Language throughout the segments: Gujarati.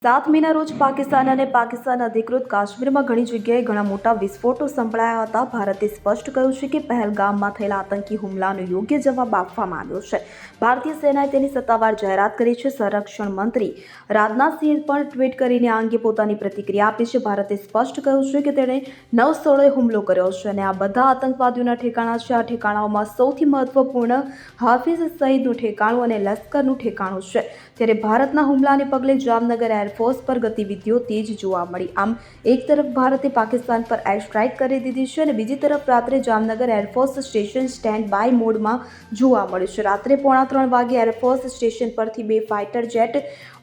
7 મેના રોજ પાકિસ્તાન અને પાકિસ્તાન અધિકૃત કાશ્મીરમાં ઘણી જગ્યાએ ઘણા મોટા વિસ્ફોટો સંભળાયા હતા. ભારતે સ્પષ્ટ કહ્યું છે કે પહેલગામમાં થયેલા આતંકી હુમલાનો યોગ્ય જવાબ આપવામાં આવ્યો છે. ભારતીય સેનાએ તેની સત્તાવાર જાહેરાત કરી છે. સંરક્ષણ મંત્રી રાજનાથસિંહે પણ ટ્વીટ કરીને આ અંગે પોતાની પ્રતિક્રિયા આપી છે. ભારતે સ્પષ્ટ કહ્યું છે કે તેણે 9 સ્થળોએ હુમલો કર્યો છે અને આ બધા આતંકવાદીઓના ઠેકાણા છે. આ ઠેકાણાઓમાં સૌથી મહત્વપૂર્ણ હાફિઝ સઈદનું ઠેકાણું અને લશ્કરનું ઠેકાણું છે. ત્યારે ભારતના હુમલાને પગલે જામનગર એરફોર્સ પર ગતિવિધિઓ તેજ જોવા મળી. આમ એક તરફ ભારતે પાકિસ્તાન પર એર સ્ટ્રાઇક કરી દીધી છે અને બીજી તરફ રાત્રે જામનગર એરફોર્સ સ્ટેશન સ્ટેન્ડ બાય મોડમાં જોવા મળ્યું છે. રાત્રે 2:45 વાગે એરફોર્સ સ્ટેશન પરથી 2 ફાઇટર જેટ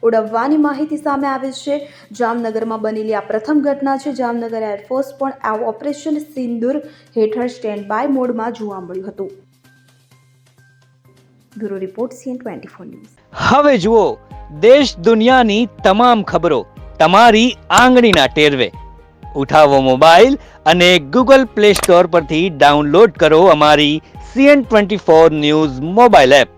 ઉડાવવાની માહિતી સામે આવી છે. જામનગરમાં બનેલી આ પ્રથમ ઘટના છે. જામનગર એરફોર્સ પણ આ ઓપરેશન સિંદૂર હેઠળ સ્ટેન્ડ બાય મોડમાં જોવા મળ્યું હતું. Bureau report CN24 news. હવે જુઓ દેશ દુનિયાની તમામ ખબરો તમારી આંગળીના ટેરવે. ઉઠાવો મોબાઈલ અને ગૂગલ પ્લે સ્ટોર પરથી ડાઉનલોડ કરો અમારી CN24 ન્યૂઝ મોબાઈલ એપ.